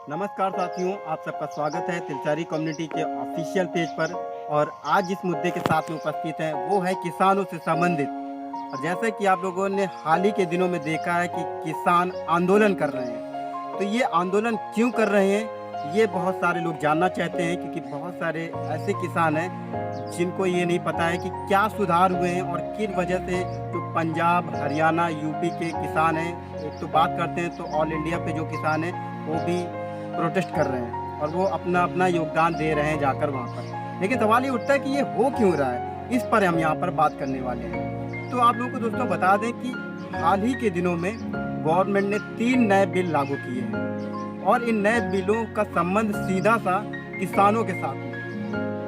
नमस्कार साथियों, आप सबका स्वागत है तिलचारी कम्युनिटी के ऑफिशियल पेज पर। और आज जिस मुद्दे के साथ में उपस्थित हैं वो है किसानों से संबंधित। और जैसा कि आप लोगों ने हाल ही के दिनों में देखा है कि किसान आंदोलन कर रहे हैं, तो ये आंदोलन क्यों कर रहे हैं ये बहुत सारे लोग जानना चाहते हैं, क्योंकि बहुत सारे ऐसे किसान हैं जिनको ये नहीं पता है कि क्या सुधार हुए हैं और किन वजह से जो पंजाब, हरियाणा, यूपी के किसान हैं, एक तो बात करते हैं तो ऑल इंडिया पे जो किसान हैं वो भी प्रोटेस्ट कर रहे हैं और वो अपना अपना योगदान दे रहे हैं जाकर वहाँ पर। लेकिन सवाल ये उठता है कि ये हो क्यों रहा है, इस पर हम यहाँ पर बात करने वाले हैं। तो आप लोगों को दोस्तों बता दें कि हाल ही के दिनों में गवर्नमेंट ने 3 नए बिल लागू किए हैं और इन नए बिलों का संबंध सीधा सा किसानों के साथ है।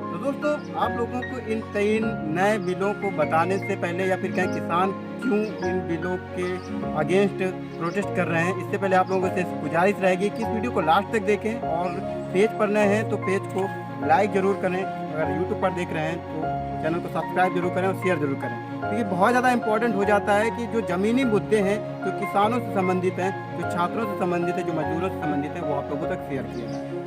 तो दोस्तों आप लोगों को इन 3 नए बिलों को बताने से पहले, या फिर कहें किसान क्यों इन बिलों के अगेंस्ट प्रोटेस्ट कर रहे हैं, इससे पहले आप लोगों से गुजारिश रहेगी कि इस वीडियो को लास्ट तक देखें और पेज पर नए हैं तो पेज को लाइक ज़रूर करें। अगर यूट्यूब पर देख रहे हैं तो चैनल को सब्सक्राइब जरूर करें और शेयर जरूर करें, क्योंकि बहुत ज़्यादा इंपॉर्टेंट हो जाता है कि जो ज़मीनी मुद्दे हैं, जो किसानों से संबंधित हैं, जो छात्रों से संबंधित है, जो मजदूरों से संबंधित है, वो आप लोगों तक शेयर किया जाए।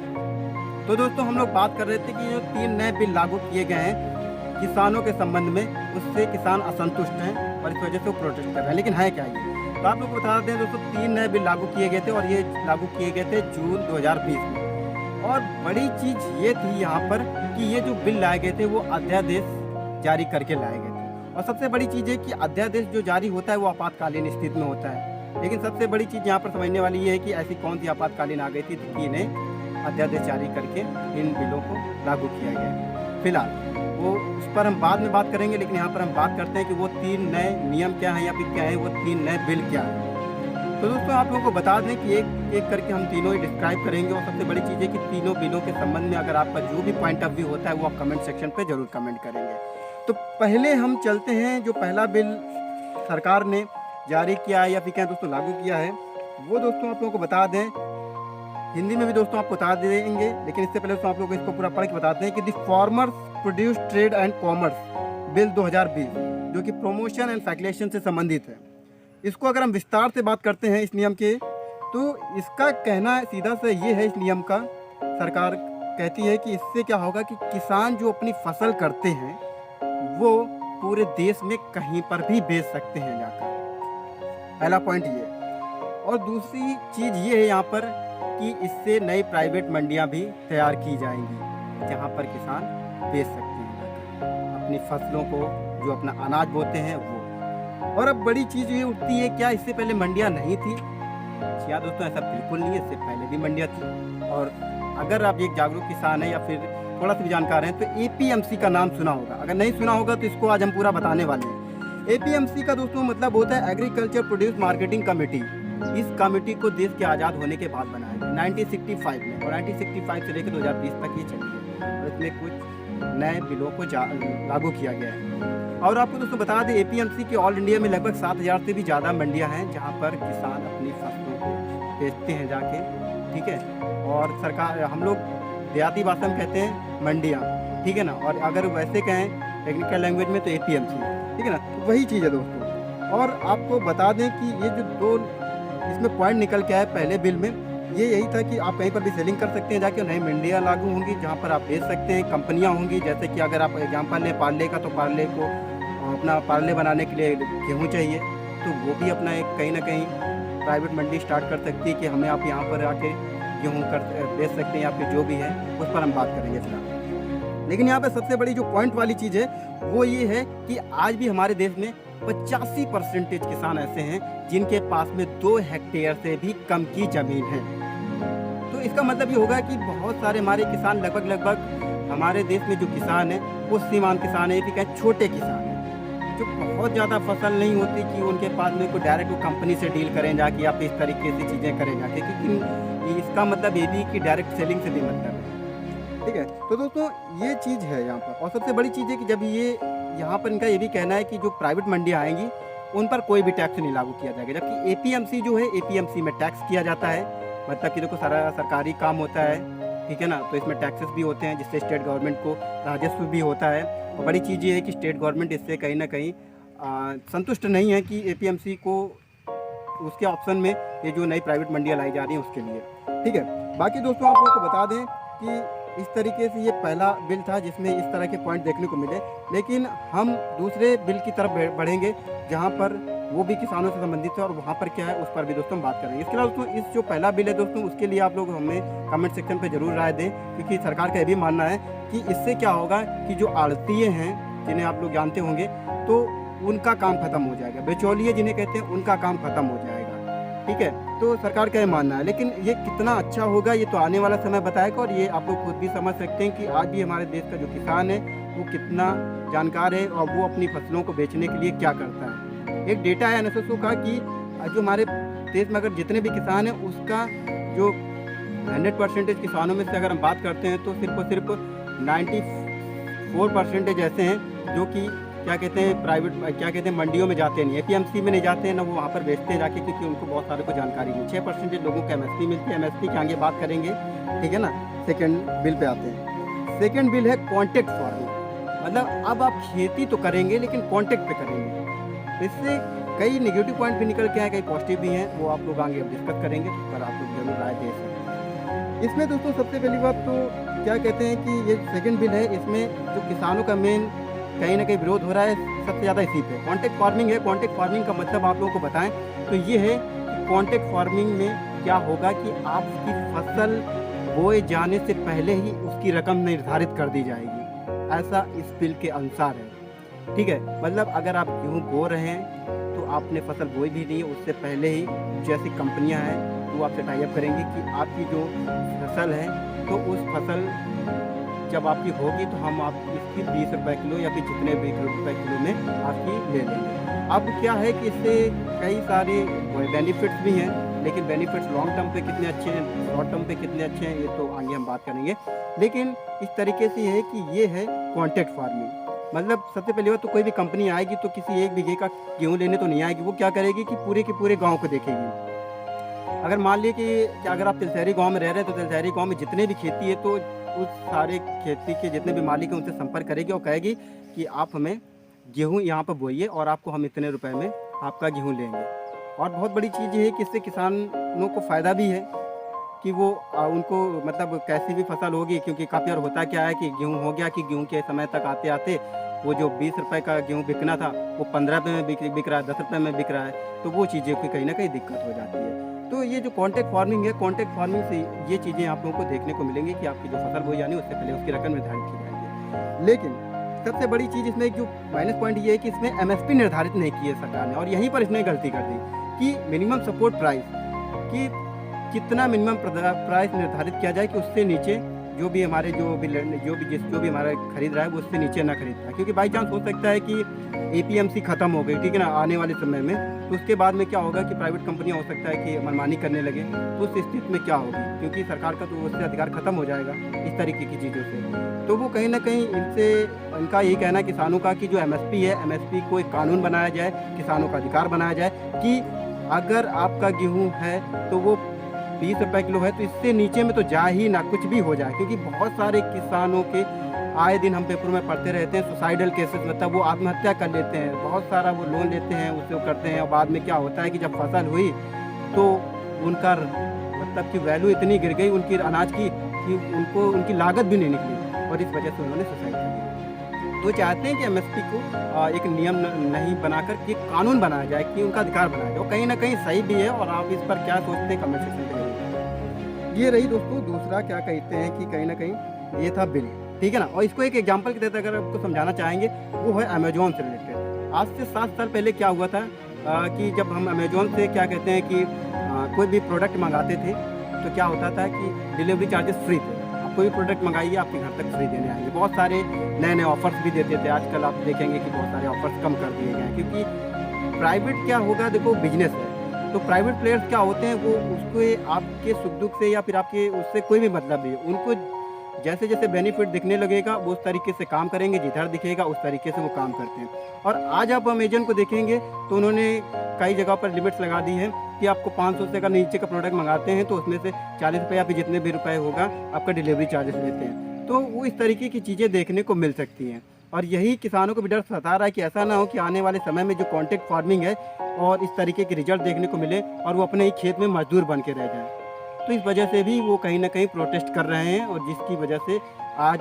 तो दोस्तों हम लोग बात कर रहे थे कि जो 3 नए बिल लागू किए गए हैं किसानों के संबंध में, उससे किसान असंतुष्ट हैं और इस वजह से वो प्रोटेस्ट कर रहे हैं। लेकिन है क्या ये, तो आप लोग को बता दें दोस्तों 3 नए बिल लागू किए गए थे और ये लागू किए गए थे जून 2020 में। और बड़ी चीज़ ये थी यहाँ पर कि ये जो बिल लाए गए थे वो अध्यादेश जारी करके लाए गए थे। और सबसे बड़ी चीज़ है कि अध्यादेश जो जारी होता है वो आपातकालीन स्थिति में होता है। लेकिन सबसे बड़ी चीज़ यहाँ पर समझने वाली ये है कि ऐसी कौन सी आपातकालीन आ गई थी कि इन्हें अध्यादेश जारी करके इन बिलों को लागू किया गया। फिलहाल वो उस पर हम बाद में बात करेंगे, लेकिन यहाँ पर हम बात करते हैं कि वो 3 नए नियम क्या हैं या फिर क्या है वो 3 नए बिल क्या हैं। तो दोस्तों आप लोगों को बता दें कि एक एक करके हम तीनों ही डिस्क्राइब करेंगे। और सबसे बड़ी चीज़ है कि तीनों बिलों के संबंध में अगर आपका जो भी पॉइंट ऑफ व्यू होता है वो आप कमेंट सेक्शन पर जरूर कमेंट करेंगे। तो पहले हम चलते हैं, जो पहला बिल सरकार ने जारी किया है या फिर क्या दोस्तों लागू किया है, वो दोस्तों आप लोगों को बता दें, हिंदी में भी दोस्तों आपको बता देंगे, लेकिन इससे पहले दोस्तों आप लोगों को इसको पूरा पढ़ के बताते हैं कि the farmers produce trade and commerce bill 2020, जो कि प्रमोशन एंड फैक्लेशन से संबंधित है। इसको अगर हम विस्तार से बात करते हैं इस नियम के, तो इसका कहना सीधा से ये है, इस नियम का सरकार कहती है कि इससे क्या होगा कि किसान जो अपनी फसल करते हैं वो पूरे देश में कहीं पर भी बेच सकते हैं जाकर। पहला पॉइंट ये। और दूसरी चीज़ ये है यहाँ पर कि इससे नई प्राइवेट मंडियाँ भी तैयार की जाएंगी जहाँ पर किसान बेच सकते हैं अपनी फसलों को, जो अपना अनाज बोते हैं वो। और अब बड़ी चीज़ ये उठती है, क्या इससे पहले मंडियाँ नहीं थी? या दोस्तों ऐसा बिल्कुल नहीं है, इससे पहले भी मंडियाँ थी। और अगर आप एक जागरूक किसान हैं या फिर थोड़ा सा भी जानकार हैं तो APMC का नाम सुना होगा। अगर नहीं सुना होगा तो इसको आज हम पूरा बताने वाले हैं। APMC का दोस्तों मतलब होता है एग्रीकल्चर प्रोड्यूस मार्केटिंग कमेटी। इस कमेटी को देश के आज़ाद होने के बाद बनाया गया 1965 में, और 1965 से लेकर 2020 तक ये चली है। और इसमें कुछ नए बिलों को लागू किया गया है। और आपको दोस्तों बता दें APMC के ऑल इंडिया में लगभग 7,000 से भी ज़्यादा मंडियां हैं जहां पर किसान अपनी फसलों को बेचते हैं जाके, ठीक है। और सरकार, हम लोग देहाती भाषा में कहते हैं मंडियाँ, ठीक है ना। और अगर वैसे कहें टेक्निकल लैंग्वेज में तो APMC, ठीक है ना। तो वही चीज़ है दोस्तों। और आपको बता दें कि ये जो 2 इसमें पॉइंट निकल के आया पहले बिल में, ये यही था कि आप कहीं पर भी सेलिंग कर सकते हैं जाके, नई मंडियाँ लागू होंगी जहाँ पर आप बेच सकते हैं। कंपनियाँ होंगी, जैसे कि अगर आप एग्जांपल लें पार्ले का, तो पार्ले को अपना पार्ले बनाने के लिए गेहूँ चाहिए, तो वो भी अपना एक कहीं ना कहीं प्राइवेट मंडी स्टार्ट कर सकती है कि हमें आप यहाँ पर आके गेहूँ बेच सकते हैं या फिर जो भी है उस पर हम बात करेंगे फिलहाल। लेकिन यहाँ पर सबसे बड़ी जो पॉइंट वाली चीज़ है वो ये है कि आज भी हमारे देश में 85% किसान ऐसे हैं जिनके पास में 2 हेक्टेयर से भी कम की ज़मीन है। तो इसका मतलब ये होगा कि बहुत सारे हमारे किसान, लगभग हमारे देश में जो किसान है वो सीमांत किसान है, फिर छोटे किसान हैं, जो बहुत ज़्यादा फसल नहीं होती कि उनके पास में कोई डायरेक्ट वो कंपनी से डील करें जाके या फिर इस तरीके से चीज़ें करें जाके, क्योंकि इसका मतलब ये भी कि डायरेक्ट सेलिंग से भी मतलब है, ठीक है। तो दोस्तों ये चीज़ है यहाँ पर। और सबसे बड़ी चीज़ है कि जब ये यहाँ पर इनका ये भी कहना है कि जो प्राइवेट मंडियाँ आएंगी उन पर कोई भी टैक्स नहीं लागू किया जाएगा, जबकि APMC जो है APMC में टैक्स किया जाता है। मतलब कि देखो सारा सरकारी काम होता है, ठीक है ना, तो इसमें टैक्सेस भी होते हैं जिससे स्टेट गवर्नमेंट को राजस्व भी होता है। और बड़ी चीज़ ये है कि स्टेट गवर्नमेंट इससे कहीं ना कहीं संतुष्ट नहीं है कि APMC को उसके ऑप्शन में ये जो नई प्राइवेट मंडियाँ लाई जा रही हैं उसके लिए। ठीक है, बाकी दोस्तों आप लोगों को बता दें कि इस तरीके से ये पहला बिल था जिसमें इस तरह के पॉइंट देखने को मिले, लेकिन हम दूसरे बिल की तरफ बढ़ेंगे जहाँ पर वो भी किसानों से संबंधित है और वहाँ पर क्या है उस पर भी दोस्तों हम बात करेंगे। इसके अलावा दोस्तों इस जो पहला बिल है दोस्तों उसके लिए आप लोग हमें कमेंट सेक्शन पर जरूर राय दें, क्योंकि सरकार का यह भी मानना है कि इससे क्या होगा कि जो आड़तीये हैं जिन्हें आप लोग जानते होंगे तो उनका काम खत्म हो जाएगा, बिचौलिए जिन्हें कहते हैं उनका काम खत्म हो जाएगा। ठीक है, तो सरकार का ये मानना है, लेकिन ये कितना अच्छा होगा ये तो आने वाला समय बताएगा। और ये आप लोग खुद भी समझ सकते हैं कि आज भी हमारे देश का जो किसान है वो कितना जानकार है और वो अपनी फसलों को बेचने के लिए क्या करता है। एक डेटा है एनएसएसओ का कि जो हमारे देश में अगर जितने भी किसान हैं उसका जो 100% किसानों में से अगर हम बात करते हैं तो सिर्फ और सिर्फ 94% ऐसे हैं जो कि क्या कहते हैं प्राइवेट क्या कहते हैं मंडियों में जाते नहीं, एपीएमसी में नहीं जाते हैं ना वो वहाँ पर बेचते हैं जाके, क्योंकि उनको बहुत सारे को जानकारी नहीं। 6% लोगों को एमएसपी मिलती है, एमएसपी के आगे बात करेंगे। ठीक है ना, सेकंड बिल पे आते हैं। सेकंड बिल है कॉन्ट्रैक्ट फार्मिंग, मतलब अब आप खेती तो करेंगे लेकिन कॉन्ट्रैक्ट पे करेंगे। इससे कई नेगेटिव पॉइंट भी निकल के आए, कई पॉजिटिव भी हैं, वो आप लोग आगे डिस्कस करेंगे तो पर आप लोग जरूर राय दे सकते। इसमें दोस्तों सबसे पहली बात तो क्या कहते हैं कि ये सेकंड बिल है, इसमें जो किसानों का मेन कहीं ना कहीं विरोध हो रहा है सबसे ज़्यादा इसी पे कॉन्ट्रैक्ट फार्मिंग है। कॉन्ट्रैक्ट फार्मिंग का मतलब आप लोगों को बताएं तो ये है कि कॉन्ट्रैक्ट फार्मिंग में क्या होगा कि आपकी फसल बोए जाने से पहले ही उसकी रकम निर्धारित कर दी जाएगी, ऐसा इस बिल के अनुसार है। ठीक है, मतलब अगर आप गेहूँ बो रहे हैं तो आपने फसल बोई भी नहीं है उससे पहले ही जैसी कंपनियां हैं तो आपसे टाई अप करेंगी कि आपकी जो फसल है तो उस फसल जब आपकी होगी तो हम आप इसकी 20 रुपये किलो या फिर जितने भी रुपये किलो में आपकी ले लेंगे। अब क्या है कि इससे कई सारे बेनिफिट्स भी हैं, लेकिन बेनिफिट्स लॉन्ग टर्म पे कितने अच्छे हैं, शॉर्ट टर्म पे कितने अच्छे हैं ये तो आगे हम बात करेंगे। लेकिन इस तरीके से है कि ये है कॉन्ट्रैक्ट फार्मिंग, मतलब सबसे पहली बात तो कोई भी कंपनी आएगी तो किसी एक बीघे का गेहूँ लेने तो नहीं आएगी, वो क्या करेगी कि पूरे के पूरे गाँव को देखेगी। अगर मान लीजिए कि अगर आप तिलशहरी गाँव में रह रहे हैं तो तिलशहरी गाँव में जितने भी खेती है तो उस सारे खेती के जितने भी मालिक हैं उनसे संपर्क करेगी और कहेगी कि आप हमें गेहूं यहाँ पर बोइए और आपको हम इतने रुपए में आपका गेहूं लेंगे। और बहुत बड़ी चीज़ ये है कि इससे किसानों को फ़ायदा भी है कि वो उनको मतलब कैसी भी फसल होगी, क्योंकि काफ़ी बार होता क्या है कि गेहूं हो गया कि गेहूं के समय तक आते आते वो जो 20 रुपये का गेहूँ बिकना था वो 15 रुपये में बिक रहा है, 10 रुपये में बिक रहा है, तो वो चीज़ें की कहीं ना कहीं दिक्कत हो जाती है। तो ये जो कॉन्ट्रैक्ट फार्मिंग है, कॉन्ट्रैक्ट फार्मिंग से ये चीज़ें आप लोगों को देखने को मिलेंगी कि आपकी जो फसल बोई जानी उससे पहले उसकी रकम निर्धारित की जाएगी। लेकिन सबसे बड़ी चीज़ इसमें जो माइनस पॉइंट ये है कि इसमें एमएसपी निर्धारित नहीं की है सरकार ने, और यहीं पर इसने गलती कर दी कि मिनिमम सपोर्ट प्राइस कि कितना मिनिमम प्राइस निर्धारित किया जाए कि उससे नीचे जो भी हमारे जो भी हमारा खरीद रहा है वो उससे नीचे ना खरीद पाए, क्योंकि बाई चांस हो सकता है कि एपीएमसी खत्म हो गई, ठीक है ना, आने वाले समय में, तो उसके बाद में क्या होगा कि प्राइवेट कंपनियां हो सकता है कि मनमानी करने लगे, तो उस स्थिति में क्या होगी, क्योंकि सरकार का तो उससे अधिकार खत्म हो जाएगा इस तरीके की चीज़ों से। तो वो कहीं ना कहीं इनका यही कहना है किसानों का कि जो एमएसपी है, एमएसपी को एक कानून बनाया जाए, किसानों का अधिकार बनाया जाए कि अगर आपका गेहूँ है तो वो 20 रुपये किलो है तो इससे नीचे में तो जा ही ना, कुछ भी हो जाए, क्योंकि बहुत सारे किसानों के आए दिन हम पेपर में पढ़ते रहते हैं सुसाइडल केसेस, मतलब वो आत्महत्या कर लेते हैं, बहुत सारा वो लोन लेते हैं उससे वो करते हैं, और बाद में क्या होता है कि जब फसल हुई तो उनका मतलब कि वैल्यू इतनी गिर गई उनकी अनाज की कि उनको उनकी लागत भी नहीं निकली, और इस वजह से उन्होंने सुसाइड कर लिया। तो चाहते हैं कि एमएसपी को एक नियम नहीं बनाकर कि कानून बनाया जाए, कि उनका अधिकार बनाया जाए, कहीं ना कहीं सही भी है। और आप इस पर क्या सोचते हैं कमेंट सेक्शन में। ये रही दोस्तों दूसरा क्या कहते हैं कि कहीं ना कहीं ये था बिल, ठीक है ना। और इसको एक एग्जांपल के तहत अगर आपको समझाना चाहेंगे वो है अमेजोन से रिलेटेड। आज से 7 साल पहले क्या हुआ था कि जब हम अमेजोन से क्या कहते हैं कि कोई भी प्रोडक्ट मंगाते थे तो क्या होता था कि डिलीवरी चार्जेस फ्री थे, आप कोई भी प्रोडक्ट मंगाइए आपके घर तक फ्री देने आएंगे। बहुत सारे नए नए ऑफर्स भी देते थे, आजकल आप देखेंगे कि बहुत सारे ऑफर्स कम कर दिए गए हैं, क्योंकि प्राइवेट क्या होगा, देखो बिजनेस है, तो प्राइवेट प्लेयर्स क्या होते हैं वो उसको आपके सुख दुख से या फिर आपके उससे कोई भी मतलब नहीं है, उनको जैसे जैसे बेनिफिट दिखने लगेगा वो उस तरीके से काम करेंगे, जिधर दिखेगा उस तरीके से वो काम करते हैं। और आज आप अमेजन को देखेंगे तो उन्होंने कई जगह पर लिमिट्स लगा दी है कि आपको 500 से अगर नीचे का प्रोडक्ट मंगाते हैं तो उसमें से 40 रुपये या फिर जितने भी रुपए होगा आपका डिलीवरी चार्जेस लेते हैं। तो वो इस तरीके की चीज़ें देखने को मिल सकती हैं। और यही किसानों को भी डर सता रहा है कि ऐसा ना हो कि आने वाले समय में जो कॉन्ट्रैक्ट फार्मिंग है और इस तरीके के रिजल्ट देखने को मिले और वो अपने ही खेत में मजदूर बन के रह जाए। तो इस वजह से भी वो कहीं ना कहीं प्रोटेस्ट कर रहे हैं, और जिसकी वजह से आज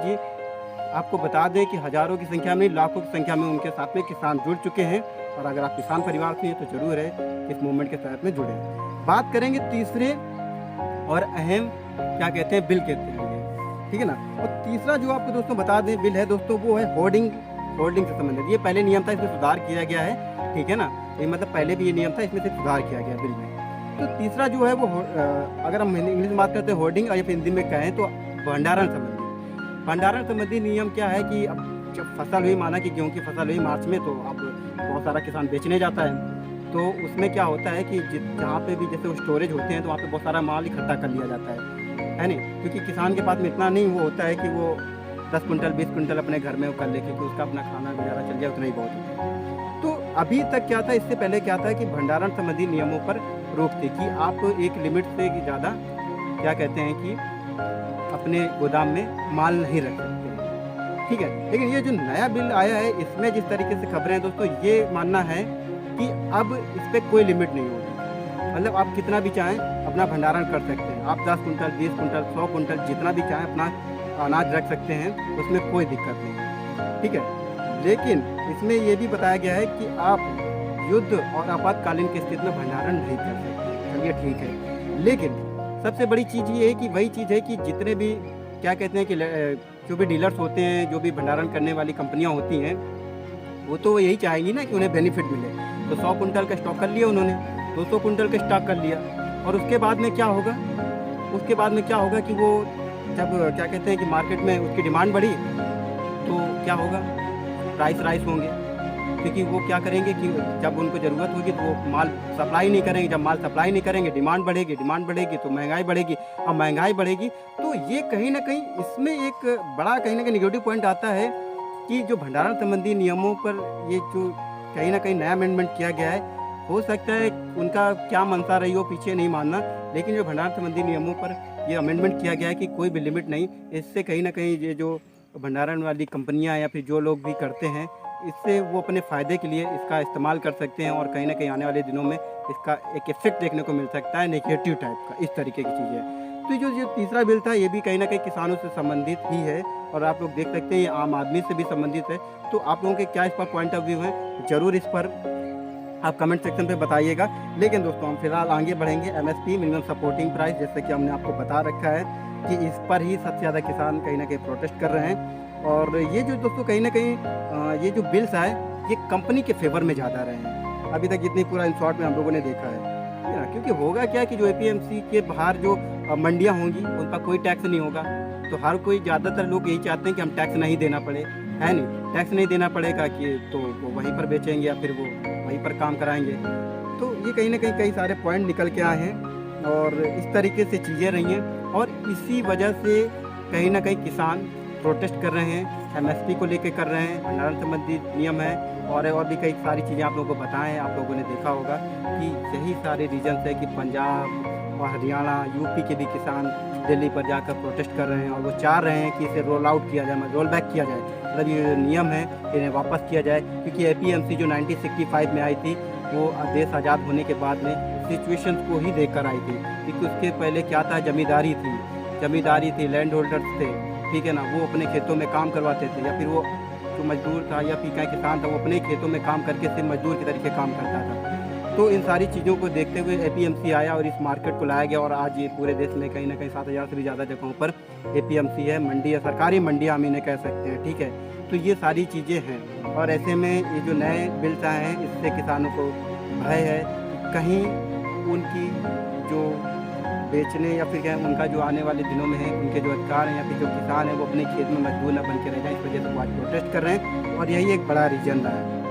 आपको बता दें कि हज़ारों की संख्या में, लाखों की संख्या में उनके साथ में किसान जुड़ चुके हैं। और अगर आप किसान परिवार से हैं तो ज़रूर है इस मूवमेंट के साथ में जुड़े। बात करेंगे तीसरे और अहम क्या कहते हैं बिल के लिए, ठीक है ना। और तीसरा जो आपको दोस्तों बता दें बिल है दोस्तों, वो है होर्डिंग से संबंधित। ये पहले नियम था, इसमें सुधार किया गया है, ठीक है ना। ये मतलब पहले भी ये नियम था, इसमें से सुधार किया गया बिल में। तो तीसरा जो है वो अगर हम इंग्लिश में बात करते हैं होर्डिंग, और या फिर हिंदी में कहें तो भंडारण संबंधी नियम क्या है कि अब जब फसल हुई, माना कि गेहूँ की फसल हुई मार्च में, तो अब बहुत सारा किसान बेचने जाता है। तो उसमें क्या होता है कि जहाँ पे भी जैसे वो स्टोरेज होते हैं तो वहाँ पे बहुत सारा माल इकट्ठा कर लिया जाता है नहीं, क्योंकि किसान के पास में इतना नहीं वो होता है कि वो 10 कुंटल 20 कुंटल अपने घर में वो कर ले, क्योंकि उसका अपना खाना गुजारा चल जाए उतना ही बहुत होता है। तो अभी तक क्या था, इससे पहले क्या था कि भंडारण संबंधी नियमों पर रोक थी कि आप एक लिमिट से ज़्यादा क्या कहते हैं कि अपने गोदाम में माल नहीं रख सकते, ठीक है। लेकिन ये जो नया बिल आया है इसमें जिस तरीके से खबरें हैं दोस्तों, ये मानना है कि अब इस पर कोई लिमिट नहीं होगी। मतलब आप कितना भी चाहें अपना भंडारण कर सकते हैं, आप 10 कुंटल 20 कुंटल 100 कुंटल जितना भी चाहें अपना अनाज रख सकते हैं, उसमें कोई दिक्कत नहीं, ठीक है। लेकिन इसमें ये भी बताया गया है कि आप युद्ध और आपातकालीन की स्थिति में भंडारण नहीं कर सकते। चलिए ठीक है, लेकिन सबसे बड़ी चीज़ ये है कि वही चीज़ है कि जितने भी क्या कहते हैं कि जो भी डीलर्स होते हैं, जो भी भंडारण करने वाली कंपनियाँ होती हैं, वो तो यही चाहेंगी ना कि उन्हें बेनिफिट मिले। तो 100 कुंटल का स्टॉक कर लिया उन्होंने, 200 कुंटल का स्टॉक कर लिया, और उसके बाद में क्या होगा, कि वो जब क्या कहते हैं कि मार्केट में उसकी डिमांड बढ़ी तो क्या होगा, प्राइस राइज होंगे, क्योंकि वो क्या करेंगे कि जब उनको ज़रूरत होगी तो वो माल सप्लाई नहीं करेंगे। जब माल सप्लाई नहीं करेंगे डिमांड बढ़ेगी तो महंगाई बढ़ेगी, और महंगाई बढ़ेगी तो ये कहीं ना कहीं इसमें एक बड़ा कहीं ना कहीं निगेटिव पॉइंट आता है कि जो भंडारण संबंधी नियमों पर ये जो कहीं ना कहीं नया अमेंडमेंट किया गया है, हो सकता है उनका क्या मंशा रही हो, पीछे नहीं मानना, लेकिन जो भंडारण संबंधी नियमों पर ये अमेंडमेंट किया गया है कि कोई भी लिमिट नहीं, इससे कहीं ना कहीं ये जो भंडारण वाली कंपनियां या फिर जो लोग भी करते हैं, इससे वो अपने फ़ायदे के लिए इसका इस्तेमाल कर सकते हैं, और कहीं ना कहीं आने वाले दिनों में इसका एक इफेक्ट देखने को मिल सकता है नेगेटिव टाइप का, इस तरीके की चीज़ें। तो जो तीसरा बिल था ये भी कहीं ना कहीं किसानों से संबंधित ही है, और आप लोग देख सकते हैं ये आम आदमी से भी संबंधित है। तो आप लोगों के क्या इस पर पॉइंट ऑफ व्यू है, ज़रूर इस पर आप कमेंट सेक्शन पे बताइएगा। लेकिन दोस्तों हम फिलहाल आगे बढ़ेंगे MSP मिनिमम सपोर्टिंग प्राइस, जैसे कि हमने आपको बता रखा है कि इस पर ही सबसे ज़्यादा किसान कहीं ना कहीं प्रोटेस्ट कर रहे हैं। और ये जो दोस्तों कहीं ना कहीं ये जो बिल्स आए ये कंपनी के फेवर में ज़्यादा रहे हैं अभी तक, जितनी पूरा इन शॉर्ट में हम लोगों ने देखा है ना। क्योंकि होगा क्या कि जो APMC के बाहर जो मंडियाँ होंगी उन पर कोई टैक्स नहीं होगा, तो हर कोई ज़्यादातर लोग यही चाहते हैं कि हम टैक्स नहीं देना पड़े, है नहीं, टैक्स नहीं देना पड़ेगा कि तो वो वहीं पर बेचेंगे या फिर वो वहीं पर काम कराएंगे। तो ये कहीं ना कहीं कई सारे पॉइंट निकल के आए हैं और इस तरीके से चीज़ें रही हैं, और इसी वजह से कहीं ना कहीं किसान प्रोटेस्ट कर रहे हैं, MSP को लेके कर रहे हैं, भंडारण संबंधी नियम है और भी कई सारी चीज़ें आप लोगों को बताएं। आप लोगों ने देखा होगा कि यही सारे रीजन है कि पंजाब और हरियाणा UP के भी किसान दिल्ली पर जाकर प्रोटेस्ट कर रहे हैं, और वो चाह रहे हैं कि इसे रोल आउट किया जाए, रोल बैक किया जाए, मतलब ये नियम है इन्हें वापस किया जाए। क्योंकि APMC जो 1965 में आई थी वो देश आज़ाद होने के बाद में सिचुएशन को ही देख कर आई थी, क्योंकि उसके पहले क्या था, जमींदारी थी, लैंड होल्डर्स थे, ठीक है ना, वो अपने खेतों में काम करवाते थे, या फिर वो जो मजदूर था या फिर क्या किसान था वो अपने खेतों में काम करके सिर्फ मजदूर के तरीके काम करता था। तो इन सारी चीज़ों को देखते हुए APMC आया और इस मार्केट को लाया गया, और आज ये पूरे देश में कहीं ना कहीं 7000 से भी ज़्यादा जगहों पर APMC है, मंडी या सरकारी मंडियाँ हम इन्हें कह सकते हैं, ठीक है। तो ये सारी चीज़ें हैं, और ऐसे में ये जो नए बिल्स आए हैं इससे किसानों को भय है कि कहीं उनकी जो बेचने या फिर क्या उनका जो आने वाले दिनों में है उनके जो अधिकार हैं या फिर जो किसान हैं वो अपने खेत में मजदूर न बन के रह जाए, इस वजह से वो आज प्रोटेस्ट कर रहे हैं, और यही एक बड़ा रीज़न रहा है।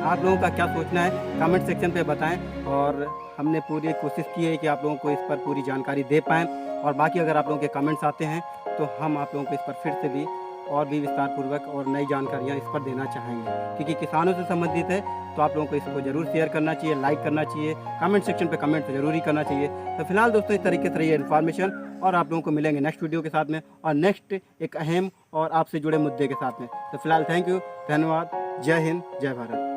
आप लोगों का क्या सोचना है कमेंट सेक्शन पे बताएं, और हमने पूरी कोशिश की है कि आप लोगों को इस पर पूरी जानकारी दे पाएँ, और बाकी अगर आप लोगों के कमेंट्स आते हैं तो हम आप लोगों को इस पर फिर से भी और भी विस्तार पूर्वक और नई जानकारियाँ इस पर देना चाहेंगे, क्योंकि किसानों से संबंधित है। तो आप लोगों को इसको ज़रूर शेयर करना चाहिए, लाइक करना चाहिए, कमेंट सेक्शन पे कमेंट ज़रूर ही करना चाहिए। तो फिलहाल दोस्तों इस तरीके से रही इन्फॉर्मेशन, और आप लोगों को मिलेंगे नेक्स्ट वीडियो के साथ में और नेक्स्ट एक अहम और आपसे जुड़े मुद्दे के साथ में। तो फिलहाल थैंक यू, धन्यवाद, जय हिंद, जय भारत।